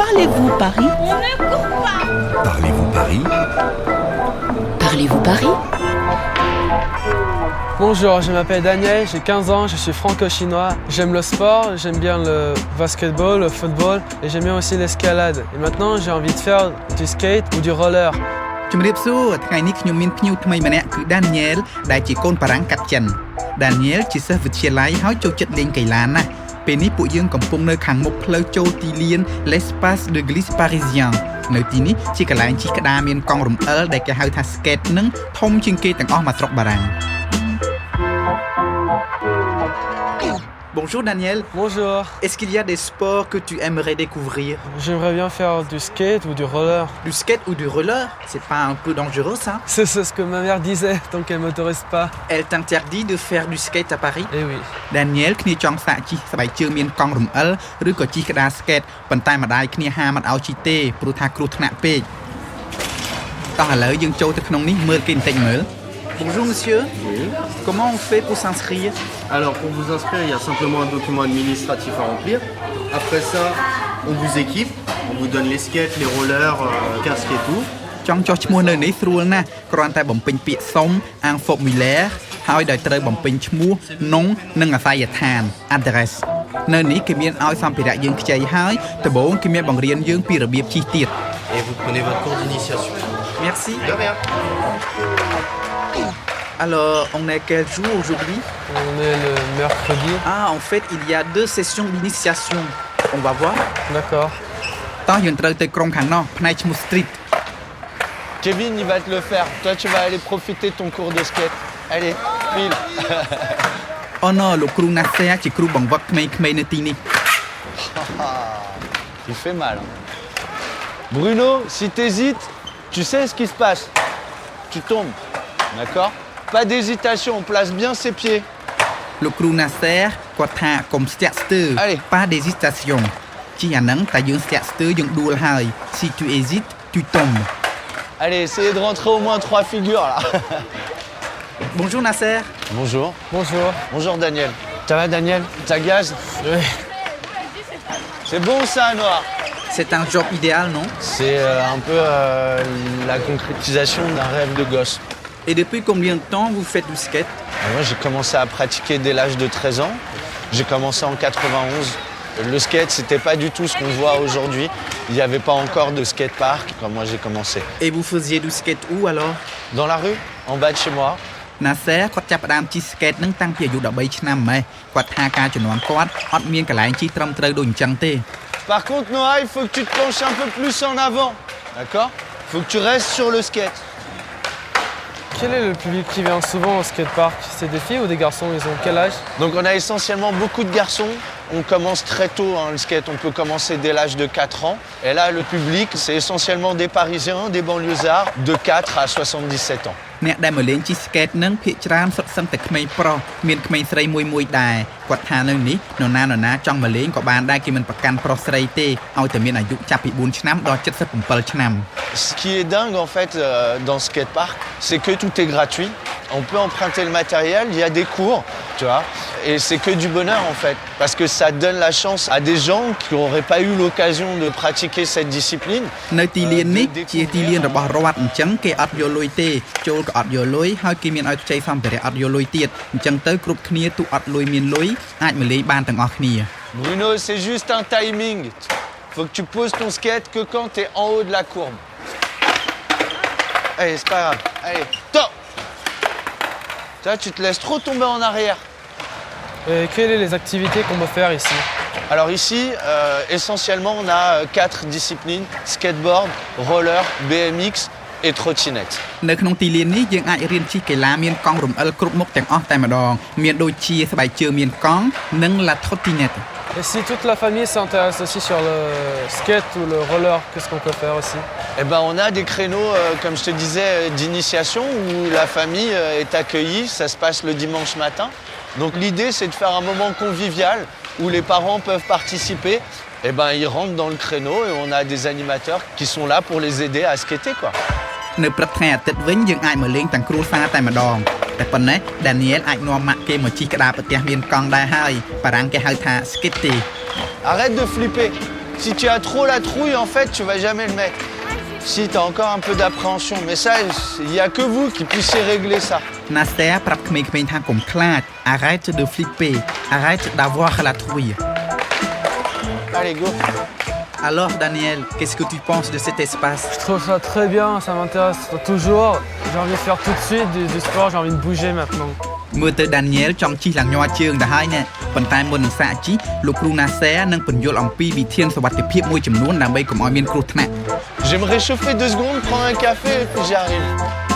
Parlez-vous Paris? On ne court pas. Parlez-vous Paris? Parlez-vous Paris? Bonjour, je m'appelle Daniel, j'ai 15 ans, je suis franco-chinois. J'aime le sport, j'aime bien le basketball, le football et j'aime bien aussi l'escalade. Et maintenant, j'ai envie de faire du skate ou du roller. ជំរាបសួរថ្ងៃនេះខ្ញុំមានភ្ញៀវថ្មីម្នាក់គឺ Daniel ដែលជាកូនបារាំងកាត់ចិន Daniel ជាសិស្សវិទ្យាល័យហើយចូលចិត្តលេងកីឡាណាស់ពេលនេះពួកយើងកំពុងនៅខាងមុខផ្លូវចូលទីលាន L'Espace de Glisse Parisien នៅទីនេះជាកន្លែងជិះក្តារមានកង់រំអិលដែលគេហៅថា skate នឹងធំជាងគេទាំងអស់មកស្រុកបារាំង Bonjour Daniel. Bonjour. Est-ce qu'il y a des sports que tu aimerais découvrir? J'aimerais bien faire du skate ou du roller. Du skate ou du roller? C'est pas un peu dangereux ça? C'est ce que ma mère disait, donc elle m'autorise pas. Elle t'interdit de faire du skate à Paris? Eh oui. Daniel គ្នាចង់សាកជិះស្បែកជើងមានកង់រំអិលឬក៏ជិះក្តារ skate ប៉ុន្តែម្ដាយគ្នាហាមមិនឲ្យជិះទេព្រោះថាគ្រោះថ្នាក់ពេកតោះឥឡូវយើងចូលទៅក្នុងនេះមើលគេបន្តិចមើល Bonjour monsieur. Oui. Comment on fait pour s'inscrire? Alors pour vous inscrire, il y a simplement un document administratif à remplir. Après ça, on vous équipe, on vous donne les skates, les rollers, casque et tout. ចង់ចុះឈ្មោះនៅនេះស្រួលណាស់គ្រាន់តែបំពេញពាក្យសុំ un formulaire ហើយដោយត្រូវបំពេញឈ្មោះ nom និងអាស័យដ្ឋាន address នៅនេះគេមានឲ្យសម្ភារៈយើងខ្ចីហើយដំបូងគេមានបង្រៀនយើងពីរបៀបជិះទៀត Et vous prenez votre cours d'initiation. Merci. De rien. Alors, on est quel jour aujourd'hui? On est le mercredi. Ah, en fait, il y a 2 sessions d'initiation. On va voir. D'accord. តោះយើងត្រូវទៅក្រុមខាងនោះផ្នែកឈ្មោះ street. Kevin, il va te le faire. Toi, tu vas aller profiter de ton cours de skate. Allez, file. Oh non, លោកគ្រូ Nasser ជាគ្រូបង្វឹកក្មេងៗនៅទីនេះ Il fait mal. Hein. Bruno, si t'hésites, tu sais ce qui se passe. Tu tombes. D'accord? Pas d'hésitation, on place bien ses pieds. លោកគ្រូ Nasser គាត់ថាកុំស្ទាក់ស្ទើរ pas d'hésitation ជាអាហ្នឹងតែយើងស្ទាក់ស្ទើរយើងដួលហើយ si tu hésites tu tombes. Allez, essayez de rentrer au moins 3 figures là. Bonjour Nasser. Bonjour. Bonjour. Bonjour Daniel. Ça va Daniel? Ça gaze? Oui. C'est bon ça, Noir? C'est un job idéal, non? C'est un peu la concrétisation d'un rêve de gosse. Et depuis combien de temps vous faites du skate? Moi, j'ai commencé à pratiquer dès l'âge de 13 ans. J'ai commencé en 91. Le skate, c'était pas du tout ce qu'on voit aujourd'hui. Il n'y avait pas encore de skatepark quand moi j'ai commencé. Et vous faisiez du skate où alors? Dans la rue, en bas de chez moi. Nasser គាត់ចាប់ផ្ដើមជិះ skate នឹងតាំងពីអាយុ13ឆ្នាំម៉េះគាត់ថាការជំនាន់គាត់អត់មានកន្លែងជិះត្រឹមត្រូវដូចអញ្ចឹងទេ Par contre, Noah, il faut que tu te penches un peu plus en avant. D'accord? Il faut que tu restes sur le skate. Quel est le public qui vient souvent au skatepark? C'est des filles ou des garçons? Ils ont quel âge? Donc on a essentiellement beaucoup de garçons. On commence très tôt hein, le skate, on peut commencer dès l'âge de 4 ans. Et là, le public, c'est essentiellement des Parisiens, des banlieusards de 4 à 77 ans. អ្នកដែលមកលេងជិះ skate នឹងភាគច្រើនសុទ្ធសឹងតែក្មេងប្រុសមានក្មេងស្រីមួយដែរគាត់ថានៅនេះនរណាចង់មកលេងក៏បានដែរគេមិនប្រកាន់ប្រុសស្រីទេឲ្យតែមានអាយុចាប់ពី 4 ឆ្នាំដល់ 77 ឆ្នាំ Ce qui est dingue en fait dans ce skatepark, c'est que tout est gratuit. On peut emprunter le matériel, il y a des cours, tu vois, et c'est que du bonheur en fait, parce que ça donne la chance à des gens qui n'auraient pas eu l'occasion de pratiquer cette discipline. នៅទីលាននេះជាទីលានរបស់រដ្ឋអញ្ចឹងគេអត់យកលុយទេចូលក៏អត់យកលុយហើយគេមានឲ្យខ្ចីសម្ភារៈអត់យកលុយទៀតអញ្ចឹងទៅគ្រប់គ្នាទូអត់លុយមានលុយអាចមកលេងបានទាំងអស់គ្នា Bruno, c'est juste un timing. Faut que tu poses ton skate que quand tu es en haut de la courbe. Allez, c'est pas grave. Allez, top. Tu te laisses trop tomber en arrière. Et quelles sont les activités qu'on peut faire ici? Alors ici, essentiellement, on a 4 disciplines, skateboard, roller, BMX et trottinette. នៅក្នុងទីលាននេះយើងអាចរៀនជិះកីឡាមានកង់រំអិលគ្រប់មុខទាំងអស់តែម្ដងមានដូចជាស្បែកជើងមានកង់និង la trottinette. Et si toute la famille s'intéresse aussi sur le skate ou le roller, qu'est-ce qu'on peut faire aussi? Eh ben, on a des créneaux, comme je te disais, d'initiation où la famille est accueillie. Ça se passe le dimanche matin. Donc l'idée, c'est de faire un moment convivial où les parents peuvent participer. Eh ben, ils rentrent dans le créneau et on a des animateurs qui sont là pour les aider à skater, quoi. នៅព្រឹកថ្ងៃអាទិត្យវិញយើងអាចមកលេងទាំងគ្រួសារតែម្ដងតែប៉ុណ្ណេះ Daniel អាចនាំម៉ាក់គេមកជិះក្តារប្រទះមានកង់ដែរហើយបារាំងគេហៅថា skate Arrête de flipper. Si tu as trop la trouille, en fait, tu vas jamais le mettre. Si tu as encore un peu d'appréhension, mais ça, il n'y a que vous qui puissiez régler ça. Nasser ប្រាប់ក្មេងៗថាកុំខ្លាច Arrête de flipper Arrête d'avoir la trouille Allez, go. Alors Daniel, qu'est-ce que tu penses de cet espace? Je trouve ça très bien, ça m'intéresse toujours. J'ai envie de faire tout de suite du sport, j'ai envie de bouger maintenant. មើលទៅ Daniel ចង់ជិះឡើងញ័រជើងទៅហើយណែប៉ុន្តែមុននឹងសាកជិះលោកគ្រូ Nasser នឹងពន្យល់អំពីវិធានសុវត្ថិភាពមួយចំនួនដើម្បីកុំឲ្យមានគ្រោះថ្នាក់ Je vais me réchauffer 2 secondes, prendre un café et puis j'arrive.